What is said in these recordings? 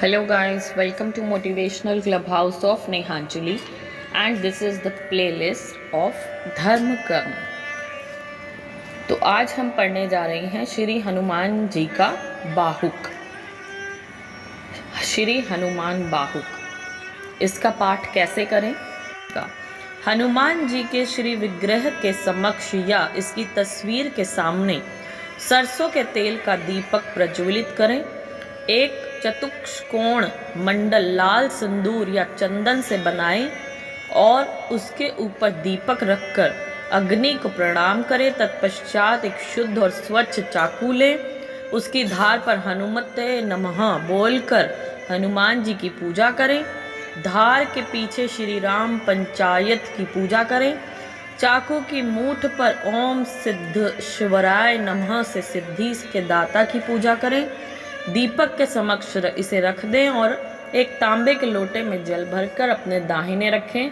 Hello guys, welcome to Motivational Clubhouse of Nehanjali and this is the playlist of धर्म कर्म। तो आज हम पढ़ने जा रहे हैं श्री हनुमान जी का बाहुक। श्री हनुमान बाहुक, इसका पाठ कैसे करें? हनुमान जी के श्री विग्रह के समक्ष या इसकी तस्वीर के सामने सरसों के तेल का दीपक प्रज्वलित करें। एक चतुष्कोण मंडल लाल सिंदूर या चंदन से बनाएं और उसके ऊपर दीपक रखकर अग्नि को प्रणाम करें। तत्पश्चात एक शुद्ध और स्वच्छ चाकू लें, उसकी धार पर हनुमते नमः बोलकर हनुमान जी की पूजा करें। धार के पीछे श्री राम पंचायत की पूजा करें। चाकू की मूठ पर ओम सिद्ध शिवराय नमः से सिद्धि के दाता की पूजा करें। दीपक के समक्ष इसे रख दें और एक तांबे के लोटे में जल भरकर अपने दाहिने रखें।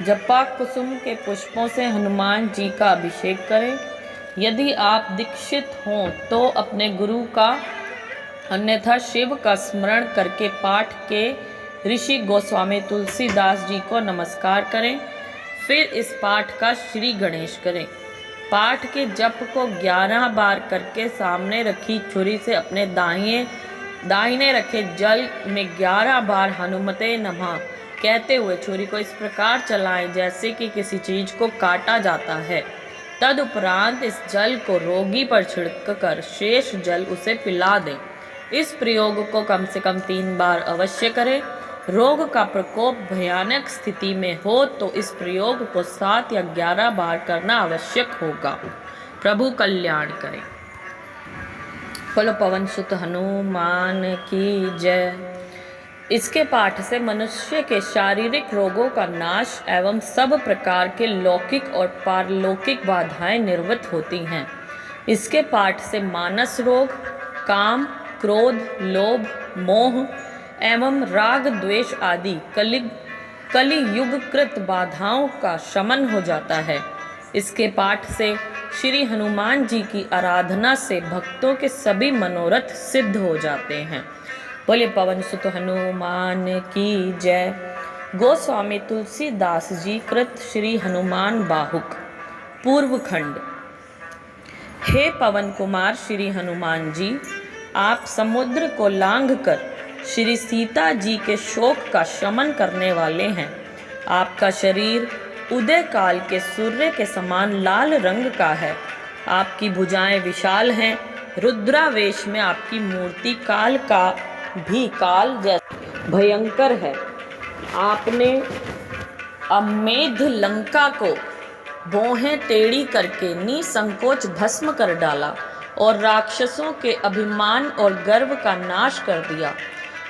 जपा कुसुम के पुष्पों से हनुमान जी का अभिषेक करें। यदि आप दीक्षित हों तो अपने गुरु का, अन्यथा शिव का स्मरण करके पाठ के ऋषि गोस्वामी तुलसीदास जी को नमस्कार करें। फिर इस पाठ का श्री गणेश करें। पाठ के जप को 11 बार करके सामने रखी छुरी से अपने दाहिने रखे जल में 11 बार हनुमते नमः कहते हुए छुरी को इस प्रकार चलाएं जैसे कि किसी चीज को काटा जाता है। तदुपरांत इस जल को रोगी पर छिड़क कर शेष जल उसे पिला दें। इस प्रयोग को कम से कम 3 बार अवश्य करें। रोग का प्रकोप भयानक स्थिति में हो तो इस प्रयोग को 7 या 11 बार करना आवश्यक होगा। प्रभु कल्याण करें। बोलो पवन सुत हनुमान की जय। इसके पाठ से मनुष्य के शारीरिक रोगों का नाश एवं सब प्रकार के लौकिक और पारलौकिक बाधाएं निर्वृत्त होती हैं। इसके पाठ से मानस रोग, काम, क्रोध, लोभ, मोह एवं राग द्वेष आदि कलियुगकृत बाधाओं का शमन हो जाता है। इसके पाठ से श्री हनुमान जी की आराधना से भक्तों के सभी मनोरथ सिद्ध हो जाते हैं। बोले पवन सुत हनुमान की जय। गोस्वामी तुलसीदास जी कृत श्री हनुमान बाहुक। पूर्व खंड। हे पवन कुमार श्री हनुमान जी, आप समुद्र को लांघकर श्री सीता जी के शोक का शमन करने वाले हैं। आपका शरीर उदय काल के सूर्य के समान लाल रंग का है। आपकी भुजाएं विशाल हैं। रुद्रावेश में आपकी मूर्ति काल का भी काल जैसा भयंकर है। आपने अमेध लंका को भौहें टेढ़ी करके निसंकोच भस्म कर डाला और राक्षसों के अभिमान और गर्व का नाश कर दिया।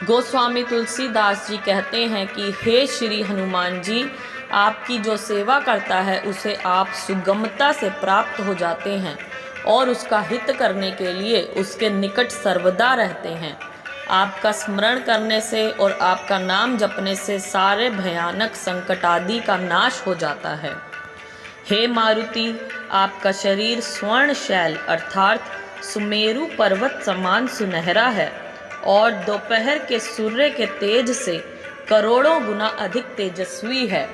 गोस्वामी तुलसीदास जी कहते हैं कि हे श्री हनुमान जी, आपकी जो सेवा करता है उसे आप सुगमता से प्राप्त हो जाते हैं और उसका हित करने के लिए उसके निकट सर्वदा रहते हैं। आपका स्मरण करने से और आपका नाम जपने से सारे भयानक संकट आदि का नाश हो जाता है। हे मारुति, आपका शरीर स्वर्ण शैल अर्थात सुमेरु पर्वत समान सुनहरा है और दोपहर के सूर्य के तेज से करोड़ों गुना अधिक तेजस्वी है।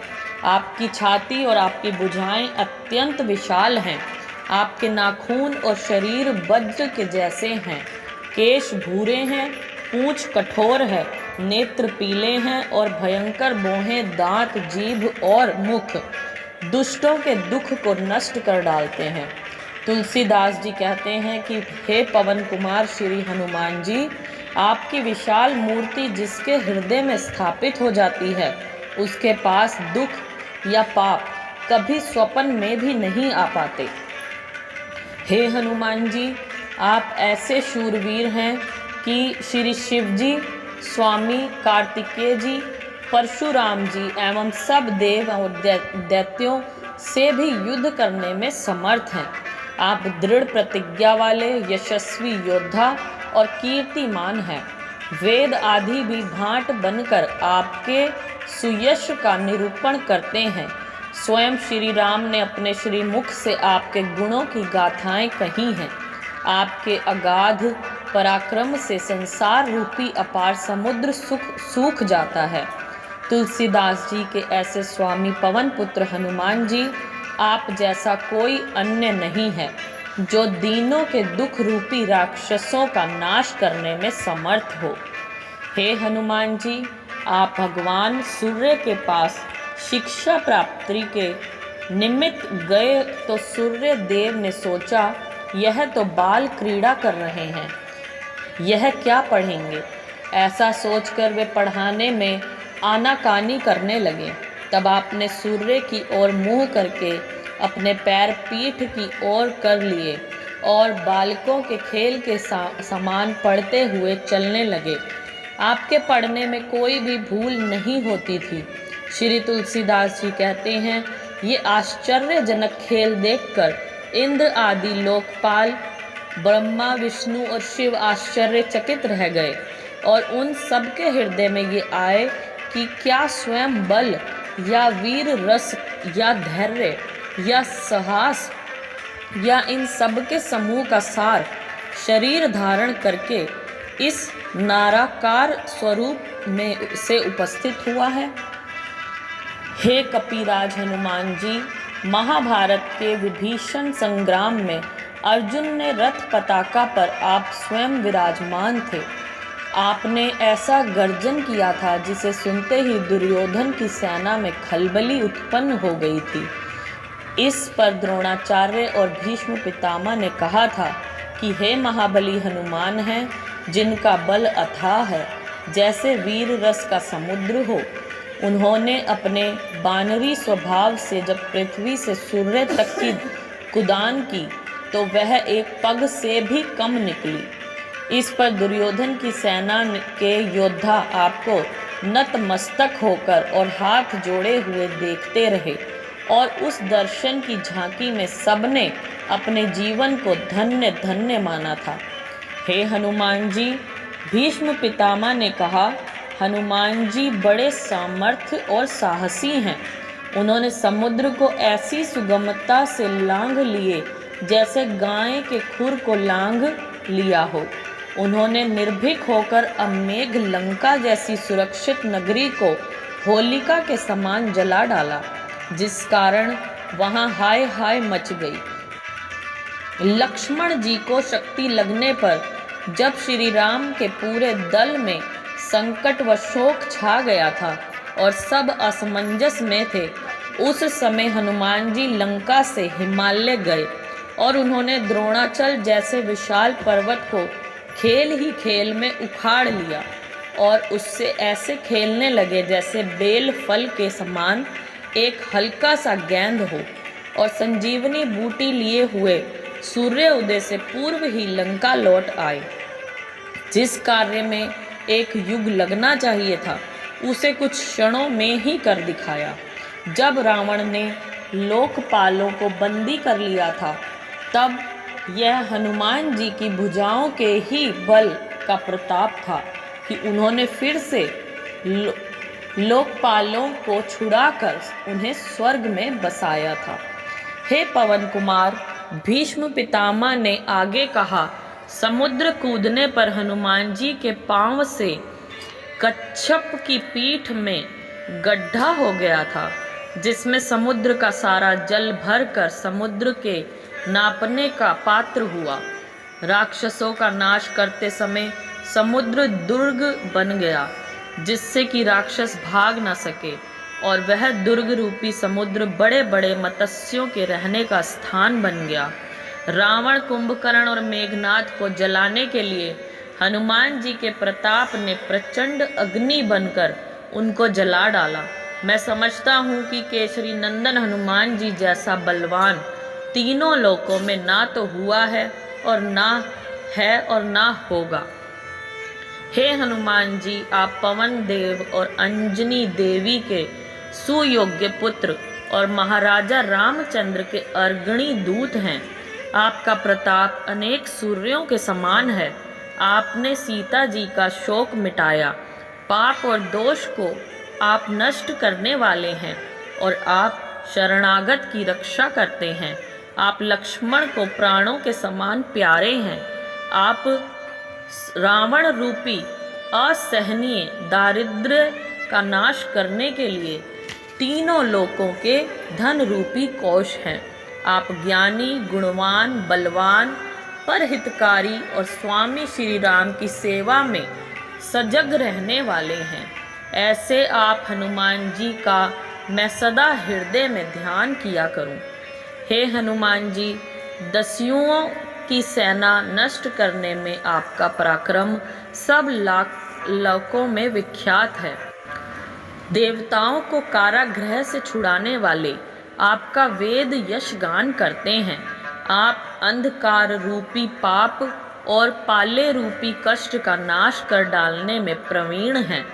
आपकी छाती और आपकी भुजाएं अत्यंत विशाल हैं। आपके नाखून और शरीर वज्र के जैसे हैं। केश भूरे हैं, पूंछ कठोर है, नेत्र पीले हैं और भयंकर भौहें, दांत, जीभ और मुख दुष्टों के दुख को नष्ट कर डालते हैं। तुलसीदास जी कहते हैं कि हे पवन कुमार श्री हनुमान जी, आपकी विशाल मूर्ति जिसके हृदय में स्थापित हो जाती है उसके पास दुख या पाप कभी स्वप्न में भी नहीं आ पाते। हे हनुमान जी, आप ऐसे शूरवीर हैं कि श्री शिव जी, स्वामी कार्तिकेय जी, परशुराम जी एवं सब देव और दैत्यों से भी युद्ध करने में समर्थ हैं। आप दृढ़ प्रतिज्ञा वाले यशस्वी योद्धा और कीर्तिमान है। वेद आदि भी भांट बनकर आपके सुयश का निरूपण करते हैं। स्वयं श्री राम ने अपने श्रीमुख से आपके गुणों की गाथाएं कही हैं। आपके अगाध पराक्रम से संसार रूपी अपार समुद्र सूख जाता है। तुलसीदास जी के ऐसे स्वामी पवन पुत्र हनुमान जी आप जैसा कोई अन्य नहीं है, जो दीनों के दुख रूपी राक्षसों का नाश करने में समर्थ हो। हे हनुमान जी, आप भगवान सूर्य के पास शिक्षा प्राप्ति के निमित्त गए तो सूर्य देव ने सोचा, यह तो बाल क्रीड़ा कर रहे हैं, यह क्या पढ़ेंगे। ऐसा सोचकर वे पढ़ाने में आनाकानी करने लगे। तब आपने सूर्य की ओर मुँह करके अपने पैर पीठ की ओर कर लिए और बालकों के खेल के समान पढ़ते हुए चलने लगे। आपके पढ़ने में कोई भी भूल नहीं होती थी। श्री तुलसीदास जी कहते हैं, ये आश्चर्यजनक खेल देखकर इंद्र आदि लोकपाल, ब्रह्मा, विष्णु और शिव आश्चर्यचकित रह गए और उन सबके हृदय में ये आए कि क्या स्वयं बल या वीर रस या धैर्य या साहस या इन सब के समूह का सार शरीर धारण करके इस नाराकार स्वरूप में से उपस्थित हुआ है। हे कपिराज हनुमान जी, महाभारत के विभीषण संग्राम में अर्जुन ने रथ पताका पर आप स्वयं विराजमान थे। आपने ऐसा गर्जन किया था जिसे सुनते ही दुर्योधन की सेना में खलबली उत्पन्न हो गई थी। इस पर द्रोणाचार्य और भीष्म पितामह ने कहा था कि हे महाबली हनुमान हैं, जिनका बल अथाह है, जैसे वीर रस का समुद्र हो। उन्होंने अपने बानरी स्वभाव से जब पृथ्वी से सूर्य तक की कुदान की तो वह एक पग से भी कम निकली। इस पर दुर्योधन की सेना के योद्धा आपको नतमस्तक होकर और हाथ जोड़े हुए देखते रहे और उस दर्शन की झांकी में सबने अपने जीवन को धन्य धन्य माना था। हे हनुमान जी, भीष्म पितामह ने कहा, हनुमान जी बड़े सामर्थ्य और साहसी हैं। उन्होंने समुद्र को ऐसी सुगमता से लांघ लिए जैसे गाय के खुर को लांघ लिया हो। उन्होंने निर्भीक होकर अमेघ लंका जैसी सुरक्षित नगरी को होलिका के समान जला डाला, जिस कारण वहां हाय हाय मच गई। लक्ष्मण जी को शक्ति लगने पर जब श्री राम के पूरे दल में संकट व शोक छा गया था और सब असमंजस में थे, उस समय हनुमान जी लंका से हिमालय गए और उन्होंने द्रोणाचल जैसे विशाल पर्वत को खेल ही खेल में उखाड़ लिया और उससे ऐसे खेलने लगे जैसे बेल फल के समान एक हल्का सा गेंद हो। और संजीवनी बूटी लिए हुए सूर्य उदय से पूर्व ही लंका लौट आए। जिस कार्य में एक युग लगना चाहिए था, उसे कुछ क्षणों में ही कर दिखाया। जब रावण ने लोकपालों को बंदी कर लिया था, तब यह हनुमान जी की भुजाओं के ही बल का प्रताप था कि उन्होंने फिर से लोकपालों को छुड़ाकर उन्हें स्वर्ग में बसाया था। हे पवन कुमार, भीष्म पितामह ने आगे कहा, समुद्र कूदने पर हनुमान जी के पांव से कच्छप की पीठ में गड्ढा हो गया था, जिसमें समुद्र का सारा जल भरकर समुद्र के नापने का पात्र हुआ। राक्षसों का नाश करते समय समुद्र दुर्ग बन गया, जिससे कि राक्षस भाग न सके, और वह दुर्ग रूपी समुद्र बड़े बड़े मत्स्यों के रहने का स्थान बन गया। रावण, कुंभकर्ण और मेघनाथ को जलाने के लिए हनुमान जी के प्रताप ने प्रचंड अग्नि बनकर उनको जला डाला। मैं समझता हूँ कि केसरी नंदन हनुमान जी जैसा बलवान तीनों लोकों में ना तो हुआ है और ना होगा। हे हनुमान जी, आप पवन देव और अंजनी देवी के सुयोग्य पुत्र और महाराजा रामचंद्र के अर्गणी दूत हैं। आपका प्रताप अनेक सूर्यों के समान है। आपने सीता जी का शोक मिटाया। पाप और दोष को आप नष्ट करने वाले हैं और आप शरणागत की रक्षा करते हैं। आप लक्ष्मण को प्राणों के समान प्यारे हैं। आप रावण रूपी असहनीय दारिद्र्य का नाश करने के लिए तीनों लोकों के धन रूपी कोष हैं। आप ज्ञानी, गुणवान, बलवान, परहितकारी और स्वामी श्री राम की सेवा में सजग रहने वाले हैं। ऐसे आप हनुमान जी का मैं सदा हृदय में ध्यान किया करूं। हे हनुमान जी, दस्युओं की सेना नष्ट करने में आपका पराक्रम सब लोकों में विख्यात है। देवताओं को कारागृह से छुड़ाने वाले आपका वेद यश गान करते हैं। आप अंधकार रूपी पाप और पाले रूपी कष्ट का नाश कर डालने में प्रवीण हैं।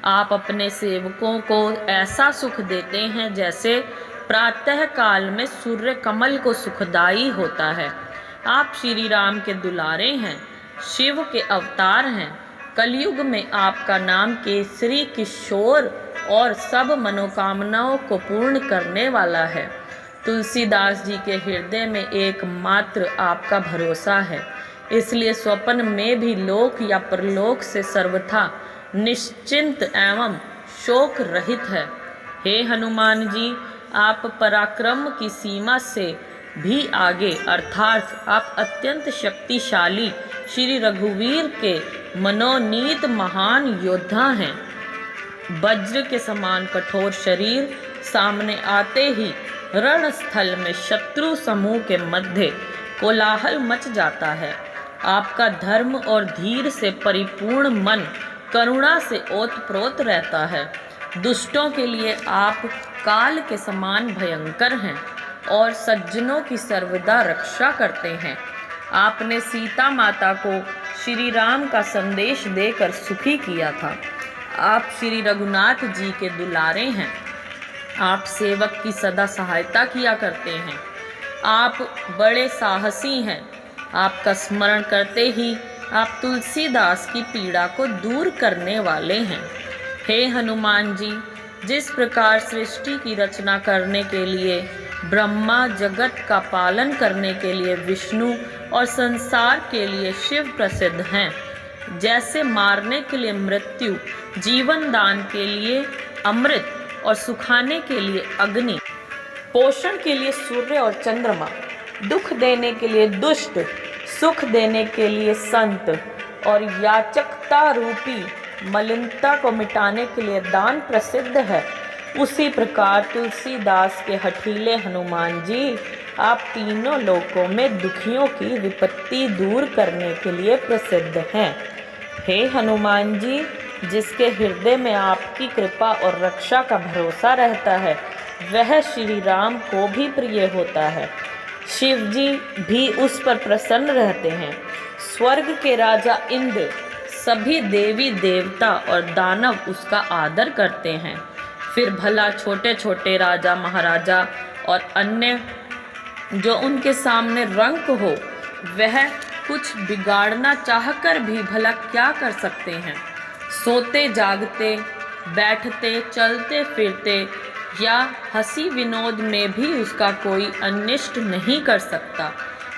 आप अपने सेवकों को ऐसा सुख देते हैं जैसे प्रातः काल में सूर्य कमल को सुखदाई होता है। आप श्री राम के दुलारे हैं, शिव के अवतार हैं। कलयुग में आपका नाम केसरी, किशोर और सब मनोकामनाओं को पूर्ण करने वाला है। तुलसीदास जी के हृदय में एकमात्र आपका भरोसा है, इसलिए स्वप्न में भी लोक या परलोक से सर्वथा निश्चिंत एवं शोक रहित है। हे हनुमान जी, आप पराक्रम की सीमा से भी आगे अर्थात आप अत्यंत शक्तिशाली श्री रघुवीर के मनोनीत महान योद्धा हैं। वज्र के समान कठोर शरीर सामने आते ही रणस्थल में शत्रु समूह के मध्य कोलाहल मच जाता है। आपका धर्म और धीर से परिपूर्ण मन करुणा से ओतप्रोत रहता है। दुष्टों के लिए आप काल के समान भयंकर हैं और सज्जनों की सर्वदा रक्षा करते हैं। आपने सीता माता को श्री राम का संदेश देकर सुखी किया था। आप श्री रघुनाथ जी के दुलारे हैं। आप सेवक की सदा सहायता किया करते हैं। आप बड़े साहसी हैं। आपका स्मरण करते ही आप तुलसीदास की पीड़ा को दूर करने वाले हैं। हे हनुमान जी, जिस प्रकार सृष्टि की रचना करने के लिए ब्रह्मा, जगत का पालन करने के लिए विष्णु और संसार के लिए शिव प्रसिद्ध हैं, जैसे मारने के लिए मृत्यु, जीवन दान के लिए अमृत और सुखाने के लिए अग्नि, पोषण के लिए सूर्य और चंद्रमा, दुख देने के लिए दुष्ट, सुख देने के लिए संत और याचकता रूपी मलिनता को मिटाने के लिए दान प्रसिद्ध है, उसी प्रकार तुलसीदास के हठीले हनुमान जी आप तीनों लोकों में दुखियों की विपत्ति दूर करने के लिए प्रसिद्ध हैं। हे हनुमान जी, जिसके हृदय में आपकी कृपा और रक्षा का भरोसा रहता है, वह श्री राम को भी प्रिय होता है। शिव जी भी उस पर प्रसन्न रहते हैं। स्वर्ग के राजा इंद्र, सभी देवी देवता और दानव उसका आदर करते हैं। फिर भला छोटे छोटे राजा महाराजा और अन्य जो उनके सामने रंक हो, वह कुछ बिगाड़ना चाहकर भी भला क्या कर सकते हैं। सोते जागते, बैठते, चलते फिरते या हंसी विनोद में भी उसका कोई अनिष्ट नहीं कर सकता।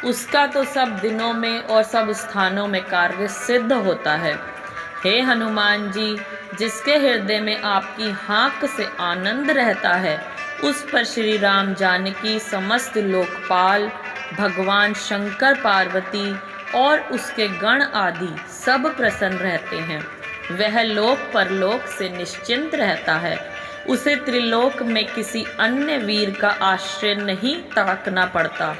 उसका तो सब दिनों में और सब स्थानों में कार्य सिद्ध होता है। हे हनुमान जी, जिसके हृदय में आपकी हाँक से आनंद रहता है, उस पर श्री राम जानकी, समस्त लोकपाल, भगवान शंकर, पार्वती और उसके गण आदि सब प्रसन्न रहते हैं। वह लोक परलोक से निश्चिंत रहता है। उसे त्रिलोक में किसी अन्य वीर का आश्रय नहीं ताकना पड़ता।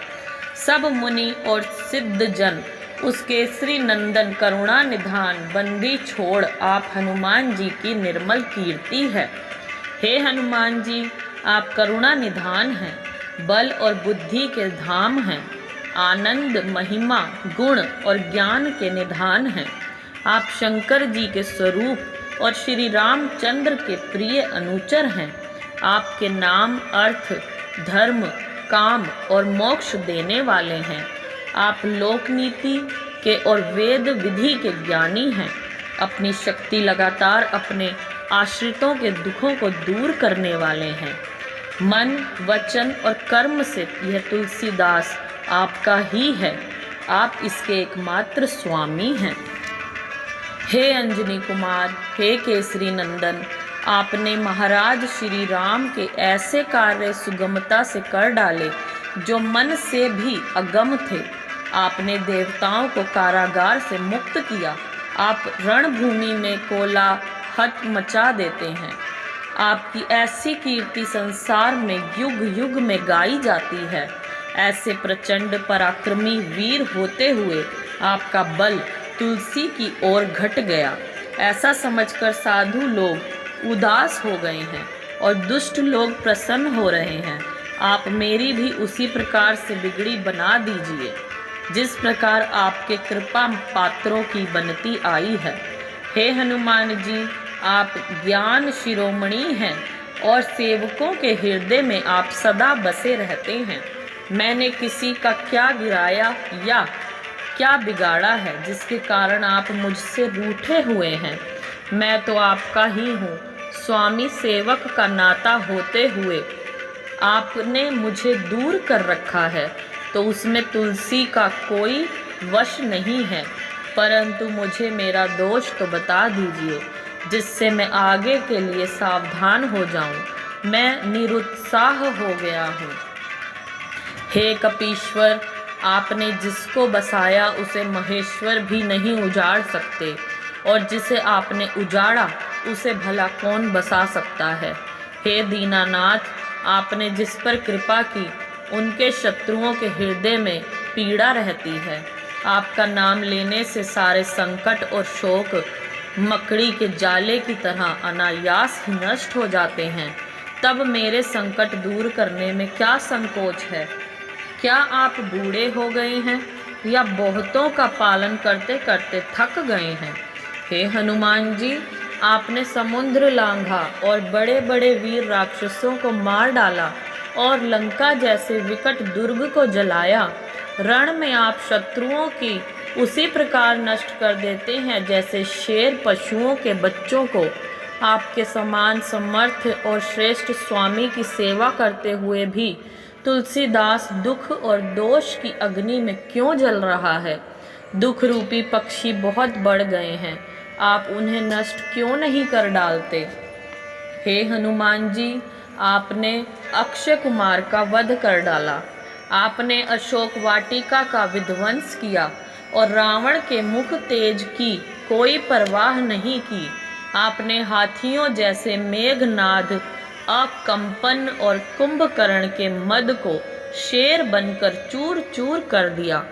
सब मुनि और सिद्ध जन उसके श्री नंदन करुणा निधान बंदी छोड़ आप हनुमान जी की निर्मल कीर्ति है। हे हनुमान जी, आप करुणा निधान हैं, बल और बुद्धि के धाम हैं, आनंद, महिमा, गुण और ज्ञान के निधान हैं। आप शंकर जी के स्वरूप और श्री रामचंद्र के प्रिय अनुचर हैं। आपके नाम अर्थ, धर्म, काम और मोक्ष देने वाले हैं। आप लोकनीति के और वेद विधि के ज्ञानी हैं। अपनी शक्ति लगातार अपने आश्रितों के दुखों को दूर करने वाले हैं। मन, वचन और कर्म से यह तुलसीदास आपका ही है। आप इसके एकमात्र स्वामी हैं। हे अंजनी कुमार, हे केसरी नंदन, आपने महाराज श्री राम के ऐसे कार्य सुगमता से कर डाले जो मन से भी अगम थे। आपने देवताओं को कारागार से मुक्त किया। आप रणभूमि में कोलाहल मचा देते हैं। आपकी ऐसी कीर्ति संसार में युग युग में गाई जाती है। ऐसे प्रचंड पराक्रमी वीर होते हुए आपका बल तुलसी की ओर घट गया। ऐसा समझकर साधु लोग उदास हो गए हैं और दुष्ट लोग प्रसन्न हो रहे हैं। आप मेरी भी उसी प्रकार से बिगड़ी बना दीजिए जिस प्रकार आपके कृपा पात्रों की बनती आई है। हे हनुमान जी, आप ज्ञान शिरोमणि हैं और सेवकों के हृदय में आप सदा बसे रहते हैं। मैंने किसी का क्या गिराया या क्या बिगाड़ा है जिसके कारण आप मुझसे रूठे हुए हैं? मैं तो आपका ही हूँ। स्वामी सेवक का नाता होते हुए आपने मुझे दूर कर रखा है, तो उसमें तुलसी का कोई वश नहीं है। परंतु मुझे मेरा दोष तो बता दीजिए जिससे मैं आगे के लिए सावधान हो जाऊं। मैं निरुत्साह हो गया हूँ। हे कपीश्वर, आपने जिसको बसाया उसे महेश्वर भी नहीं उजाड़ सकते, और जिसे आपने उजाड़ा उसे भला कौन बसा सकता है। हे दीनानाथ, आपने जिस पर कृपा की उनके शत्रुओं के हृदय में पीड़ा रहती है। आपका नाम लेने से सारे संकट और शोक मकड़ी के जाले की तरह अनायास ही नष्ट हो जाते हैं। तब मेरे संकट दूर करने में क्या संकोच है? क्या आप बूढ़े हो गए हैं या बहुतों का पालन करते करते थक गए हैं? हे हनुमान जी, आपने समुद्र लांघा और बड़े बड़े वीर राक्षसों को मार डाला और लंका जैसे विकट दुर्ग को जलाया। रण में आप शत्रुओं की उसी प्रकार नष्ट कर देते हैं जैसे शेर पशुओं के बच्चों को। आपके समान समर्थ और श्रेष्ठ स्वामी की सेवा करते हुए भी तुलसीदास दुख और दोष की अग्नि में क्यों जल रहा है? दुख रूपी पक्षी बहुत बढ़ गए हैं, आप उन्हें नष्ट क्यों नहीं कर डालते? हे हनुमान जी, आपने अक्षय कुमार का वध कर डाला। आपने अशोक वाटिका का विध्वंस किया और रावण के मुख तेज की कोई परवाह नहीं की। आपने हाथियों जैसे मेघनाद, अकंपन और कुंभकर्ण के मद को शेर बनकर चूर चूर कर दिया।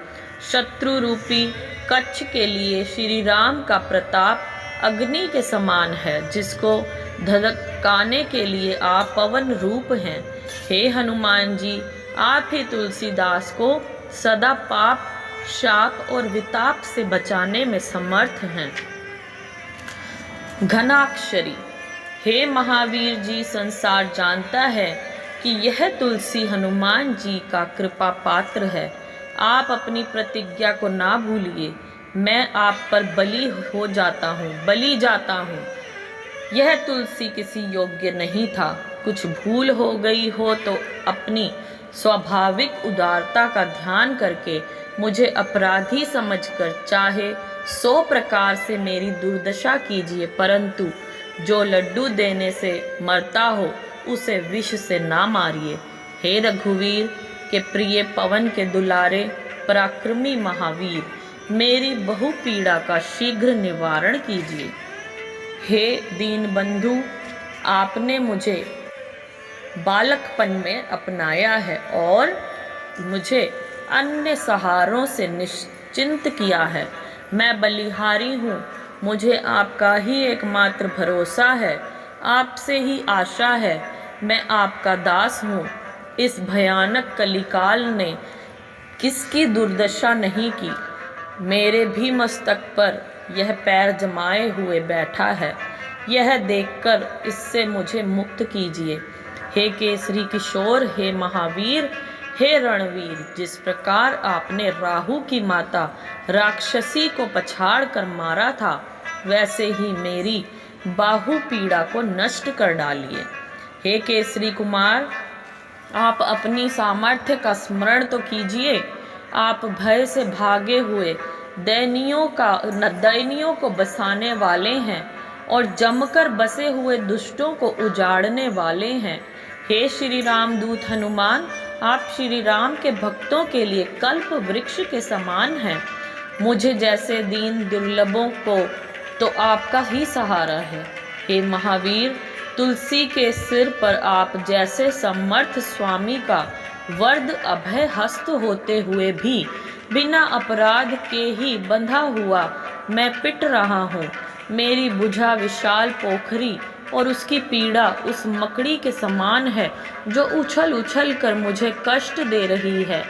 शत्रु रूपी कच्छ के लिए श्री राम का प्रताप अग्नि के समान है, जिसको धधकाने के लिए आप पवन रूप हैं। हे हनुमान जी, आप ही तुलसीदास को सदा पाप, शाप और विताप से बचाने में समर्थ हैं। घनाक्षरी, हे महावीर जी, संसार जानता है कि यह तुलसी हनुमान जी का कृपा पात्र है। आप अपनी प्रतिज्ञा को ना भूलिए। मैं आप पर बलि जाता हूँ। यह तुलसी किसी योग्य नहीं था। कुछ भूल हो गई हो तो अपनी स्वाभाविक उदारता का ध्यान करके मुझे अपराधी समझकर चाहे 100 प्रकार से मेरी दुर्दशा कीजिए, परंतु जो लड्डू देने से मरता हो उसे विष से ना मारिए। हे रघुवीर के प्रिय, पवन के दुलारे, पराक्रमी महावीर, मेरी बहु पीड़ा का शीघ्र निवारण कीजिए। हे दीन बंधु, आपने मुझे बालकपन में अपनाया है और मुझे अन्य सहारों से निश्चिंत किया है। मैं बलिहारी हूँ, मुझे आपका ही एकमात्र भरोसा है, आपसे ही आशा है। मैं आपका दास हूँ। इस भयानक कलिकाल ने किसकी दुर्दशा नहीं की। मेरे भी मस्तक पर यह पैर जमाए हुए बैठा है। यह देखकर इससे मुझे मुक्त कीजिए। हे केसरी किशोर, हे महावीर, हे रणवीर, जिस प्रकार आपने राहु की माता राक्षसी को पछाड़ कर मारा था, वैसे ही मेरी बाहु पीड़ा को नष्ट कर डालिए। हे केसरी कुमार, आप अपनी सामर्थ्य का स्मरण तो कीजिए। आप भय से भागे हुए दैनियों को बसाने वाले हैं और जमकर बसे हुए दुष्टों को उजाड़ने वाले हैं। हे श्री राम दूत हनुमान, आप श्री राम के भक्तों के लिए कल्प वृक्ष के समान हैं। मुझे जैसे दीन दुर्लभों को तो आपका ही सहारा है। हे महावीर, तुलसी के सिर पर आप जैसे समर्थ स्वामी का वरद अभय हस्त होते हुए भी बिना अपराध के ही बंधा हुआ मैं पिट रहा हूँ। मेरी भुजा विशाल पोखरी और उसकी पीड़ा उस मकड़ी के समान है जो उछल उछल कर मुझे कष्ट दे रही है।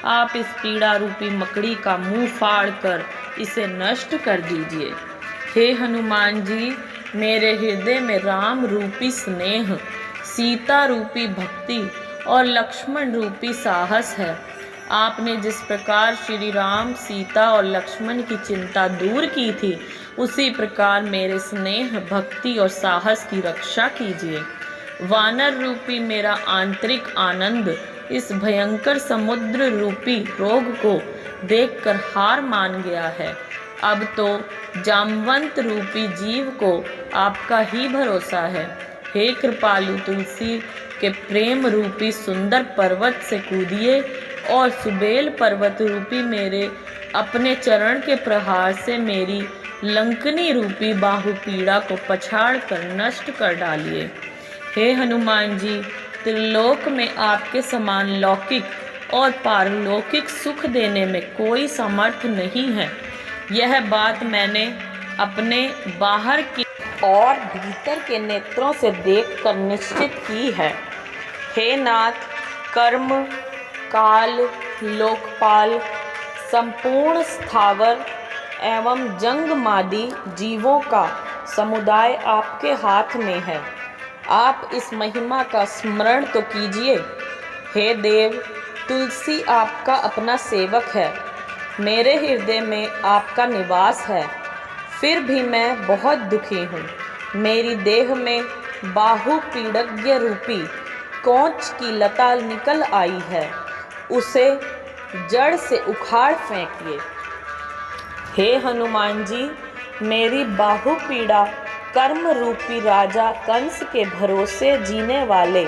आप इस पीड़ा रूपी मकड़ी का मुंह फाड़ कर इसे नष्ट कर दीजिए। हे हनुमान जी, मेरे हृदय में राम रूपी स्नेह, सीता रूपी भक्ति और लक्ष्मण रूपी साहस है। आपने जिस प्रकार श्री राम, सीता और लक्ष्मण की चिंता दूर की थी, उसी प्रकार मेरे स्नेह, भक्ति और साहस की रक्षा कीजिए। वानर रूपी मेरा आंतरिक आनंद इस भयंकर समुद्र रूपी रोग को देखकर हार मान गया है। अब तो जामवंत रूपी जीव को आपका ही भरोसा है। हे कृपालु तुलसी के प्रेम रूपी सुंदर पर्वत से कूदिए और सुबेल पर्वत रूपी मेरे अपने चरण के प्रहार से मेरी लंकनी रूपी बाहु पीड़ा को पछाड़ कर नष्ट कर डालिए। हे हनुमान जी, त्रिलोक में आपके समान लौकिक और पारलौकिक सुख देने में कोई समर्थ नहीं है। यह बात मैंने अपने बाहर की और भीतर के नेत्रों से देखकर निश्चित की है। हे नाथ, कर्म, काल, लोकपाल, संपूर्ण स्थावर एवं जंगमादि जीवों का समुदाय आपके हाथ में है। आप इस महिमा का स्मरण तो कीजिए। हे देव, तुलसी आपका अपना सेवक है, मेरे हृदय में आपका निवास है, फिर भी मैं बहुत दुखी हूँ। मेरी देह में बाहु पीड़ज्ञ रूपी कोंच की लता निकल आई है, उसे जड़ से उखाड़ फेंकिए। हे हनुमान जी, मेरी बाहु पीड़ा कर्म रूपी राजा कंस के भरोसे जीने वाले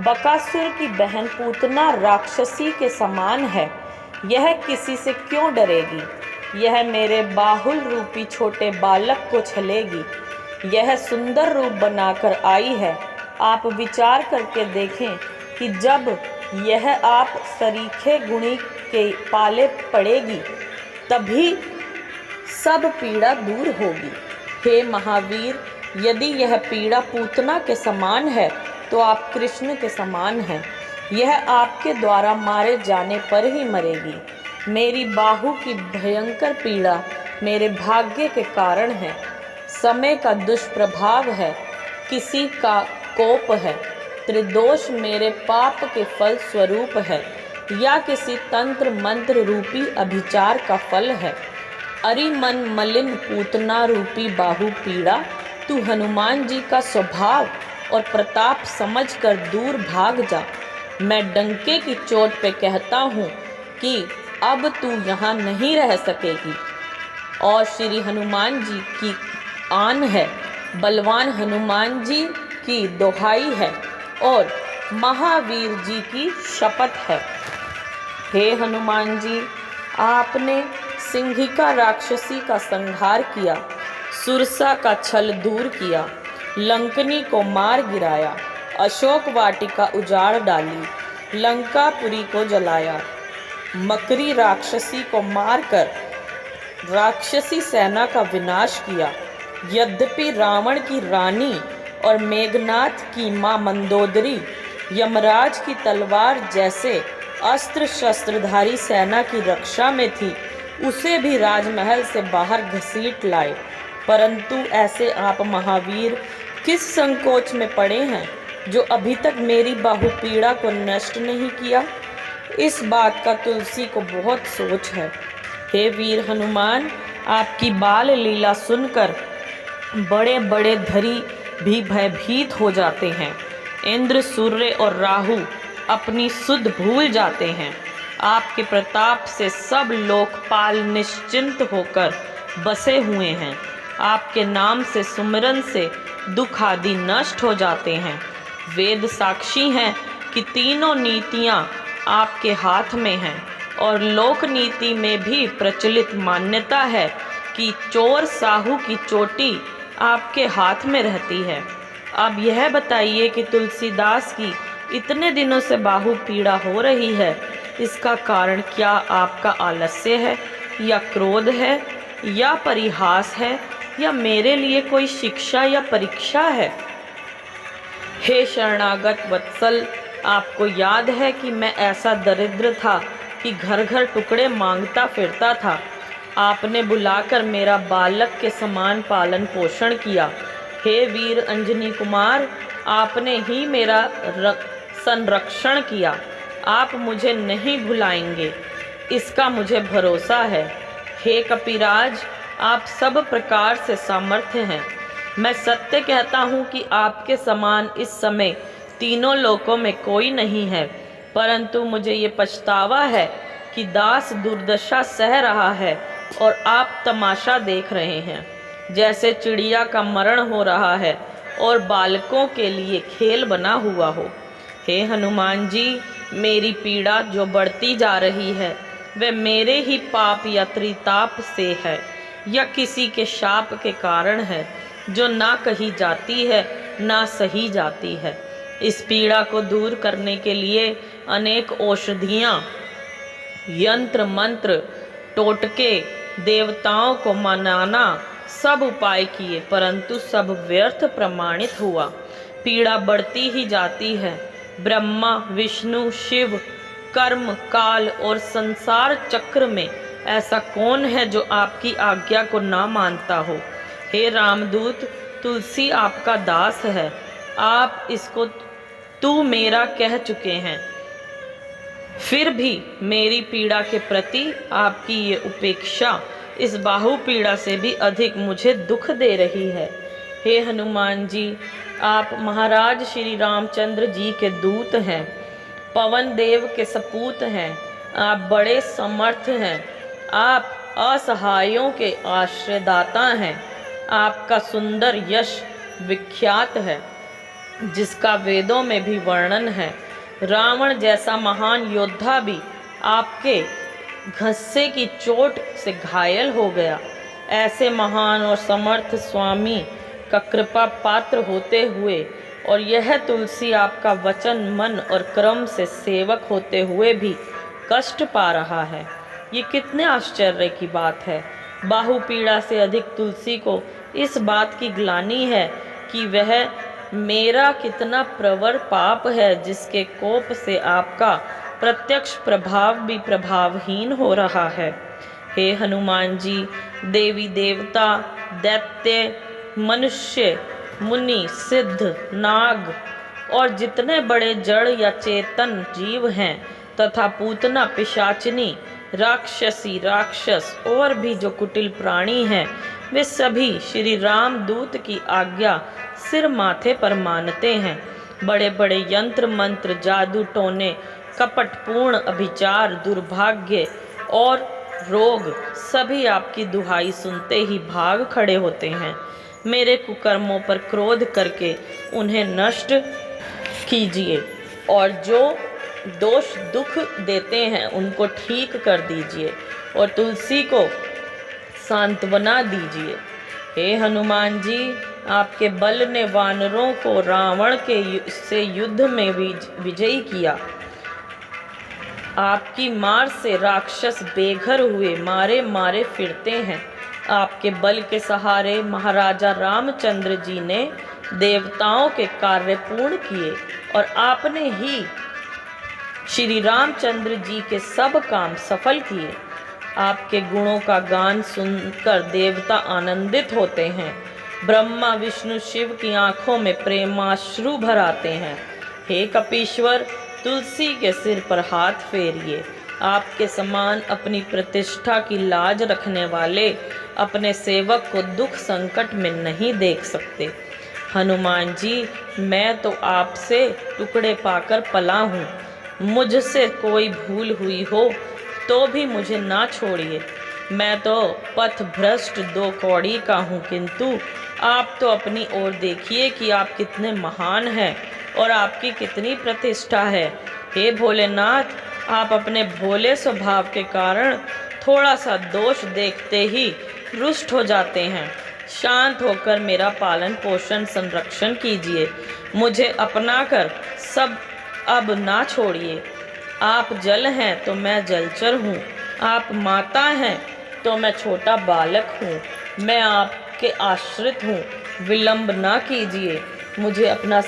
बकासुर की बहन पूतना राक्षसी के समान है। यह किसी से क्यों डरेगी? यह मेरे बाहुल रूपी छोटे बालक को छलेगी। यह सुंदर रूप बनाकर आई है। आप विचार करके देखें कि जब यह आप सरीखे गुणी के पाले पड़ेगी तभी सब पीड़ा दूर होगी। हे महावीर, यदि यह पीड़ा पूतना के समान है तो आप कृष्ण के समान हैं। यह आपके द्वारा मारे जाने पर ही मरेगी। मेरी बाहु की भयंकर पीड़ा मेरे भाग्य के कारण है, समय का दुष्प्रभाव है, किसी का कोप है, त्रिदोष मेरे पाप के फल स्वरूप है, या किसी तंत्र मंत्र रूपी अभिचार का फल है। अरिमन मलिन पूतना रूपी बाहु पीड़ा तू हनुमान जी का स्वभाव और प्रताप समझकर दूर भाग जा। मैं डंके की चोट पे कहता हूँ कि अब तू यहाँ नहीं रह सकेगी। और श्री हनुमान जी की आन है, बलवान हनुमान जी की दोहाई है और महावीर जी की शपथ है। हे हनुमान जी, आपने सिंहिका राक्षसी का संहार किया, सुरसा का छल दूर किया, लंकनी को मार गिराया, अशोक वाटिका उजाड़ डाली, लंकापुरी को जलाया, मकरी राक्षसी को मारकर राक्षसी सेना का विनाश किया। यद्यपि रावण की रानी और मेघनाथ की मां मंदोदरी यमराज की तलवार जैसे अस्त्र शस्त्रधारी सेना की रक्षा में थी, उसे भी राजमहल से बाहर घसीट लाए, परंतु ऐसे आप महावीर किस संकोच में पड़े हैं जो अभी तक मेरी बाहु पीड़ा को नष्ट नहीं किया? इस बात का तुलसी को बहुत सोच है। हे वीर हनुमान, आपकी बाल लीला सुनकर बड़े बड़े धरी भी भयभीत हो जाते हैं। इंद्र, सूर्य और राहु अपनी सुध भूल जाते हैं। आपके प्रताप से सब लोकपाल निश्चिंत होकर बसे हुए हैं। आपके नाम से सुमिरन से दुख आदि नष्ट हो जाते हैं। वेद साक्षी हैं कि तीनों नीतियां आपके हाथ में हैं और लोक नीति में भी प्रचलित मान्यता है कि चोर साहू की चोटी आपके हाथ में रहती है। अब यह बताइए कि तुलसीदास की इतने दिनों से बाहु पीड़ा हो रही है, इसका कारण क्या आपका आलस्य है या क्रोध है या परिहास है या मेरे लिए कोई शिक्षा या परीक्षा है? हे शरणागत वत्सल, आपको याद है कि मैं ऐसा दरिद्र था कि घर घर टुकड़े मांगता फिरता था। आपने बुलाकर मेरा बालक के समान पालन पोषण किया। हे वीर अंजनी कुमार, आपने ही मेरा संरक्षण किया। आप मुझे नहीं भुलाएंगे, इसका मुझे भरोसा है। हे कपिराज, आप सब प्रकार से सामर्थ्य हैं। मैं सत्य कहता हूँ कि आपके समान इस समय तीनों लोकों में कोई नहीं है, परंतु मुझे ये पछतावा है कि दास दुर्दशा सह रहा है और आप तमाशा देख रहे हैं। जैसे चिड़िया का मरण हो रहा है और बालकों के लिए खेल बना हुआ हो। हे हनुमान जी, मेरी पीड़ा जो बढ़ती जा रही है वह मेरे ही पाप या त्रिताप से है या किसी के शाप के कारण है, जो ना कही जाती है ना सही जाती है। इस पीड़ा को दूर करने के लिए अनेक औषधियाँ, यंत्र मंत्र, टोटके, देवताओं को मनाना, सब उपाय किए, परंतु सब व्यर्थ प्रमाणित हुआ। पीड़ा बढ़ती ही जाती है। ब्रह्मा, विष्णु, शिव, कर्म, काल और संसार चक्र में ऐसा कौन है जो आपकी आज्ञा को ना मानता हो? हे रामदूत, तुलसी आपका दास है, आप इसको तू मेरा कह चुके हैं, फिर भी मेरी पीड़ा के प्रति आपकी ये उपेक्षा इस बाहु पीड़ा से भी अधिक मुझे दुख दे रही है। हे हनुमान जी, आप महाराज श्री रामचंद्र जी के दूत हैं, पवन देव के सपूत हैं, आप बड़े समर्थ हैं, आप असहायों के आश्रयदाता हैं। आपका सुंदर यश विख्यात है, जिसका वेदों में भी वर्णन है। रावण जैसा महान योद्धा भी आपके घस्से की चोट से घायल हो गया। ऐसे महान और समर्थ स्वामी का कृपा पात्र होते हुए और यह तुलसी आपका वचन, मन और कर्म से सेवक होते हुए भी कष्ट पा रहा है, ये कितने आश्चर्य की बात है। बाहु पीड़ा से अधिक तुलसी को इस बात की ग्लानि है कि वह मेरा कितना प्रवर पाप है, जिसके कोप से आपका प्रत्यक्ष प्रभाव भी प्रभावहीन हो रहा है। हे हनुमान जी, देवी देवता, दैत्य, मनुष्य, मुनि, सिद्ध, नाग और जितने बड़े जड़ या चेतन जीव हैं तथा पूतना, पिशाचिनी, राक्षसी, राक्षस और भी जो कुटिल प्राणी हैं, वे सभी श्री राम दूत की आज्ञा सिर माथे पर मानते हैं। बड़े बड़े यंत्र मंत्र, जादू टोने, कपटपूर्ण अभिचार, दुर्भाग्य और रोग सभी आपकी दुहाई सुनते ही भाग खड़े होते हैं। मेरे कुकर्मों पर क्रोध करके उन्हें नष्ट कीजिए और जो दोष दुख देते हैं उनको ठीक कर दीजिए और तुलसी को सांत्वना दीजिए। हे हनुमान जी, आपके बल ने वानरों को रावण के से युद्ध में विजयी किया। आपकी मार से राक्षस बेघर हुए, मारे मारे फिरते हैं। आपके बल के सहारे महाराजा रामचंद्र जी ने देवताओं के कार्य पूर्ण किए और आपने ही श्री रामचंद्र जी के सब काम सफल किए। आपके गुणों का गान सुनकर देवता आनंदित होते हैं। ब्रह्मा, विष्णु, शिव की आंखों में प्रेमाश्रु भर आते हैं। हे कपीश्वर, तुलसी के सिर पर हाथ फेरिए। आपके समान अपनी प्रतिष्ठा की लाज रखने वाले अपने सेवक को दुख संकट में नहीं देख सकते। हनुमान जी, मैं तो आपसे टुकड़े पाकर पला हूँ। मुझसे कोई भूल हुई हो तो भी मुझे ना छोड़िए। मैं तो पथ भ्रष्ट दो कौड़ी का हूँ, किंतु आप तो अपनी ओर देखिए कि आप कितने महान हैं और आपकी कितनी प्रतिष्ठा है। हे भोलेनाथ, आप अपने भोले स्वभाव के कारण थोड़ा सा दोष देखते ही रुष्ट हो जाते हैं। शांत होकर मेरा पालन पोषण संरक्षण कीजिए। मुझे अपनाकर सब अब ना छोड़िए। आप जल हैं तो मैं जलचर हूँ, आप माता हैं तो मैं छोटा बालक हूँ। मैं आपके आश्रित हूँ, विलंब ना कीजिए। मुझे अपना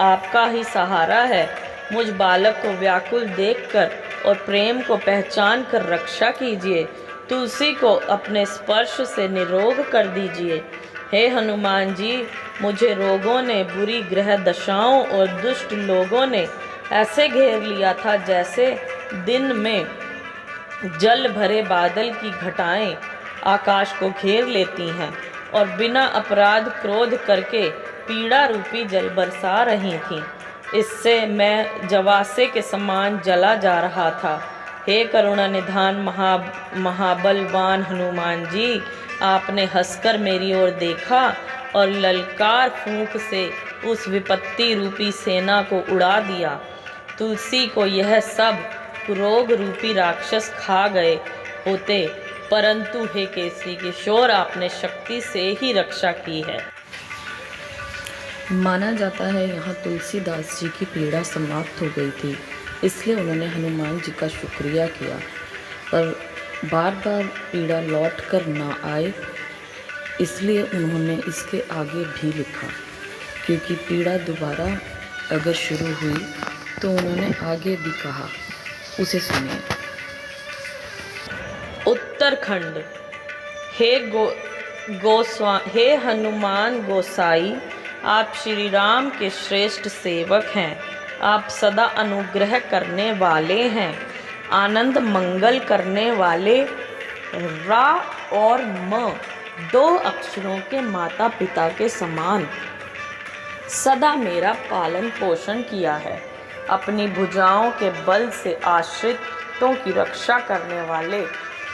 आपका ही सहारा है। मुझ बालक को व्याकुल देखकर और प्रेम को पहचान कर रक्षा कीजिए। तुलसी को अपने स्पर्श से निरोग कर दीजिए। हे हनुमान जी, मुझे रोगों ने, बुरी ग्रह दशाओं और दुष्ट लोगों ने ऐसे घेर लिया था जैसे दिन में जल भरे बादल की घटाएं आकाश को घेर लेती हैं और बिना अपराध क्रोध करके पीड़ा रूपी जल बरसा रही थीं। इससे मैं जवासे के समान जला जा रहा था। हे करुणा निधान महाबलवान हनुमान जी, आपने हंसकर मेरी ओर देखा और ललकार फूंक से उस विपत्ति रूपी सेना को उड़ा दिया। तुलसी को यह सब रोग रूपी राक्षस खा गए होते, परंतु हे केसरी किशोर, आपने शक्ति से ही रक्षा की है। माना जाता है यहाँ तुलसीदास जी की पीड़ा समाप्त हो गई थी, इसलिए उन्होंने हनुमान जी का शुक्रिया किया, पर बार बार पीड़ा लौट कर ना आए, इसलिए उन्होंने इसके आगे भी लिखा, क्योंकि पीड़ा दोबारा अगर शुरू हुई तो उन्होंने आगे भी कहा। उसे सुनिए। उत्तरखंड। हे हनुमान गोसाई, आप श्री राम के श्रेष्ठ सेवक हैं। आप सदा अनुग्रह करने वाले हैं, आनंद मंगल करने वाले। रा और म दो अक्षरों के माता पिता के समान सदा मेरा पालन पोषण किया है। अपनी भुजाओं के बल से आश्रितों की रक्षा करने वाले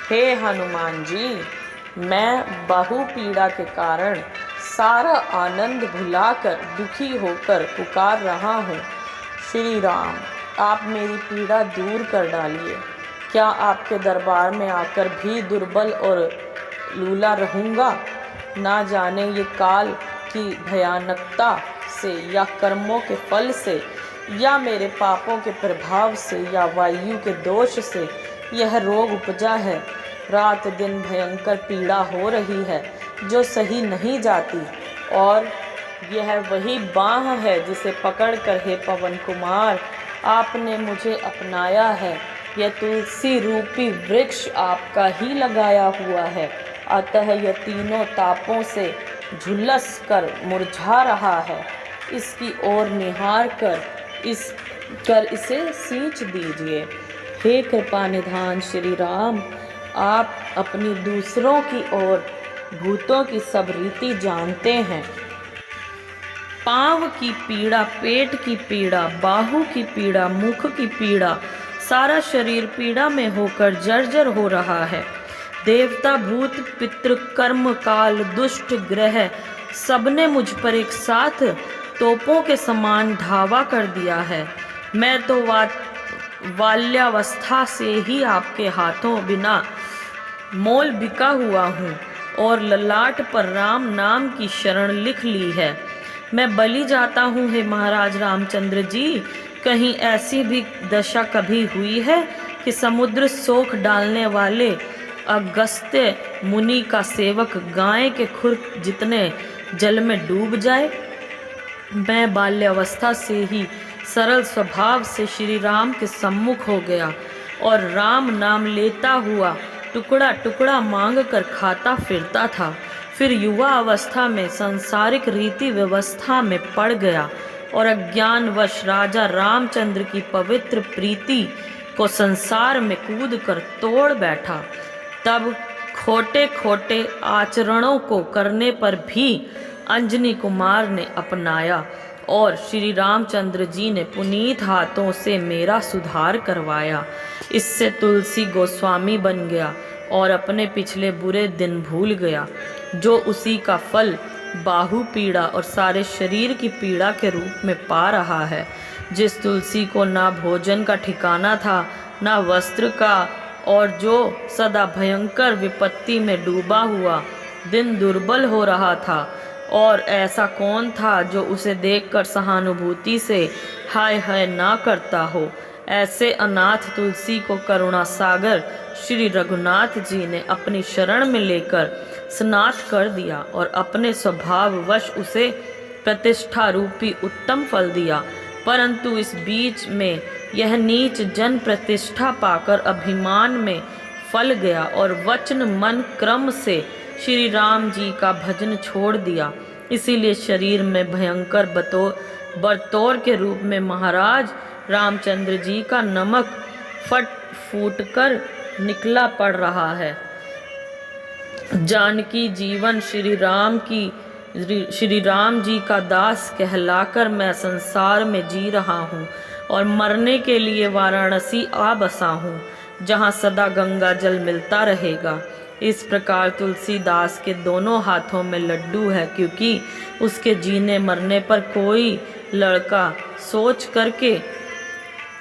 हे हनुमान जी, मैं बहु पीड़ा के कारण सारा आनंद भुलाकर दुखी होकर पुकार रहा हूँ। श्री राम, आप मेरी पीड़ा दूर कर डालिए। क्या आपके दरबार में आकर भी दुर्बल और लूला रहूँगा? ना जाने ये काल की भयानकता से या कर्मों के फल से या मेरे पापों के प्रभाव से या वायु के दोष से यह रोग उपजा है। रात दिन भयंकर पीड़ा हो रही है जो सही नहीं जाती, और यह वही बाह है जिसे पकड़कर हे पवन कुमार आपने मुझे अपनाया है। यह तुलसी रूपी वृक्ष आपका ही लगाया हुआ है, अतः यह तीनों तापों से झुलस कर मुरझा रहा है। इसकी ओर निहार कर इसे सींच दीजिए। हे कृपा निधान श्री राम, आप अपनी दूसरों की ओर भूतों की सब रीति जानते हैं। पाँव की पीड़ा, पेट की पीड़ा, बाहु की पीड़ा, मुख की पीड़ा, सारा शरीर पीड़ा में होकर जर्जर हो रहा है। देवता, भूत, पितृ, कर्म, काल, दुष्ट ग्रह सबने मुझ पर एक साथ तोपों के समान धावा कर दिया है। मैं तो बाल्यावस्था से ही आपके हाथों बिना मोल बिका हुआ हूँ और ललाट पर राम नाम की शरण लिख ली है। मैं बलि जाता हूँ हे महाराज रामचंद्र जी। कहीं ऐसी भी दशा कभी हुई है कि समुद्र सोख डालने वाले अगस्त्य मुनि का सेवक गाय के खुर जितने जल में डूब जाए? मैं बाल्यावस्था से ही सरल स्वभाव से श्री राम के सम्मुख हो गया और राम नाम लेता हुआ टुकड़ा टुकड़ा मांग कर खाता फिरता था। फिर युवा अवस्था में सांसारिक रीति व्यवस्था में पड़ गया और अज्ञानवश राजा रामचंद्र की पवित्र प्रीति को संसार में कूद कर तोड़ बैठा। तब खोटे खोटे आचरणों को करने पर भी अंजनी कुमार ने अपनाया और श्री रामचंद्र जी ने पुनीत हाथों से मेरा सुधार करवाया। इससे तुलसी गोस्वामी बन गया और अपने पिछले बुरे दिन भूल गया, जो उसी का फल बाहु पीड़ा और सारे शरीर की पीड़ा के रूप में पा रहा है। जिस तुलसी को ना भोजन का ठिकाना था, ना वस्त्र का, और जो सदा भयंकर विपत्ति में डूबा हुआ दिन दुर्बल हो रहा था, और ऐसा कौन था जो उसे देखकर सहानुभूति से हाय हाय ना करता हो। ऐसे अनाथ तुलसी को करुणा सागर श्री रघुनाथ जी ने अपनी शरण में लेकर स्नात कर दिया और अपने स्वभाववश उसे प्रतिष्ठा रूपी उत्तम फल दिया। परंतु इस बीच में यह नीच जन प्रतिष्ठा पाकर अभिमान में फल गया और वचन मन क्रम से श्री राम जी का भजन छोड़ दिया। इसीलिए शरीर में भयंकर बरतौर के रूप में महाराज रामचंद्र जी का नमक फट फूट कर निकला पड़ रहा है। जानकी जीवन श्री राम जी का दास कहलाकर मैं संसार में जी रहा हूँ और मरने के लिए वाराणसी आ बसा हूँ, जहाँ सदा गंगा जल मिलता रहेगा। इस प्रकार तुलसीदास के दोनों हाथों में लड्डू है, क्योंकि उसके जीने मरने पर कोई लड़का सोच करके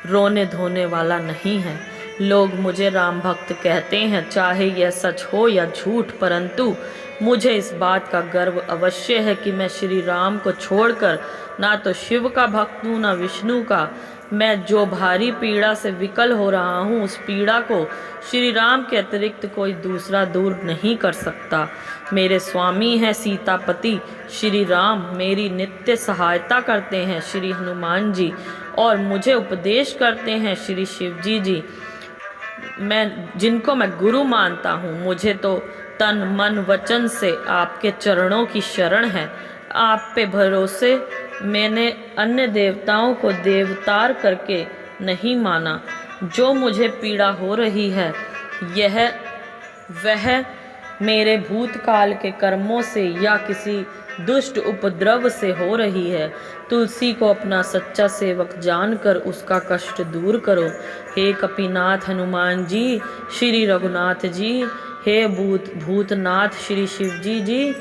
रोने धोने वाला नहीं है। लोग मुझे राम भक्त कहते हैं, चाहे यह सच हो या झूठ, परंतु मुझे इस बात का गर्व अवश्य है कि मैं श्री राम को छोड़कर ना तो शिव का भक्त हूँ ना विष्णु का। मैं जो भारी पीड़ा से विकल हो रहा हूँ, उस पीड़ा को श्री राम के अतिरिक्त कोई दूसरा दूर नहीं कर सकता। मेरे स्वामी हैं सीतापति श्री राम, मेरी नित्य सहायता करते हैं श्री हनुमान जी, और मुझे उपदेश करते हैं श्री शिवजी जी। जिनको मैं गुरु मानता हूँ। मुझे तो तन मन वचन से आपके चरणों की शरण है। आप पे भरोसे मैंने अन्य देवताओं को देवतार करके नहीं माना। जो मुझे पीड़ा हो रही है वह मेरे भूतकाल के कर्मों से या किसी दुष्ट उपद्रव से हो रही है। तुलसी को अपना सच्चा सेवक जानकर उसका कष्ट दूर करो। हे कपीनाथ हनुमान जी, श्री रघुनाथ जी, हे भूतनाथ श्री शिवजी जी,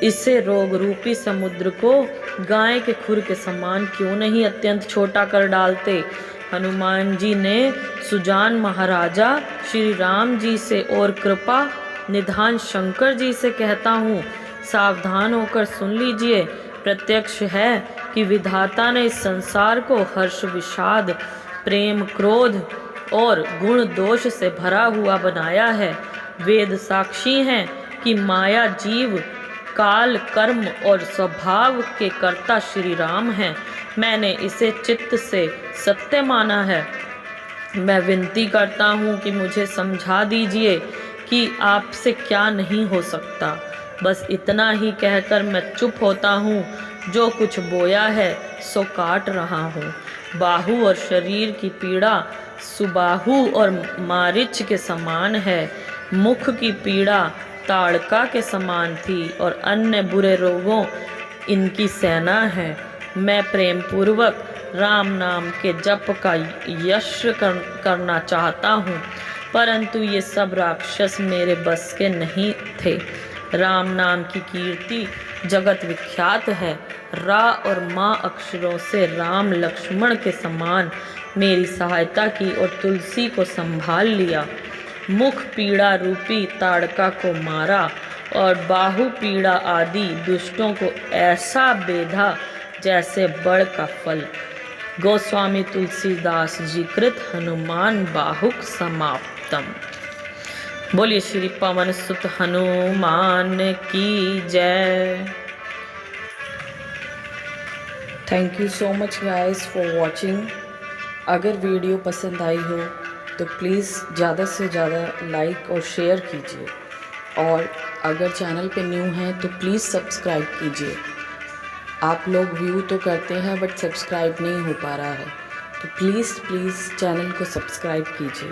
इससे रोग रूपी समुद्र को गाय के खुर के समान क्यों नहीं अत्यंत छोटा कर डालते। हनुमान जी ने सुजान महाराजा श्री राम जी से और कृपा निधान शंकर जी से कहता हूँ, सावधान होकर सुन लीजिए। प्रत्यक्ष है कि विधाता ने इस संसार को हर्ष विषाद प्रेम क्रोध और गुण दोष से भरा हुआ बनाया है। वेद साक्षी हैं कि माया जीव काल कर्म और स्वभाव के कर्ता श्री राम हैं। मैंने इसे चित्त से सत्य माना है। मैं विनती करता हूँ कि मुझे समझा दीजिए कि आपसे क्या नहीं हो सकता। बस इतना ही कहकर मैं चुप होता हूँ। जो कुछ बोया है सो काट रहा हूँ। बाहु और शरीर की पीड़ा सुबाहु और मारिच के समान है। मुख की पीड़ा ताड़का के समान थी और अन्य बुरे रोगों इनकी सेना है। मैं प्रेम पूर्वक राम नाम के जप का यश करना चाहता हूँ, परंतु ये सब राक्षस मेरे बस के नहीं थे। राम नाम की कीर्ति जगत विख्यात है। रा और माँ अक्षरों से राम लक्ष्मण के समान मेरी सहायता की और तुलसी को संभाल लिया। मुख पीड़ा रूपी ताड़का को मारा और बाहु पीड़ा आदि दुष्टों को ऐसा बेधा जैसे बड़ का फल। गोस्वामी तुलसीदास जी कृत हनुमान बाहुक समाप्तम। बोलिए श्री पवन सुत हनुमान की जय। Thank you so much guys for watching. अगर वीडियो पसंद आई हो तो प्लीज़ ज़्यादा से ज़्यादा लाइक और शेयर कीजिए, और अगर चैनल पे न्यू हैं तो प्लीज़ सब्सक्राइब कीजिए। आप लोग व्यू तो करते हैं बट सब्सक्राइब नहीं हो पा रहा है, तो प्लीज़ चैनल को सब्सक्राइब कीजिए।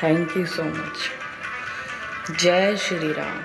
Thank you so much. जय श्री राम।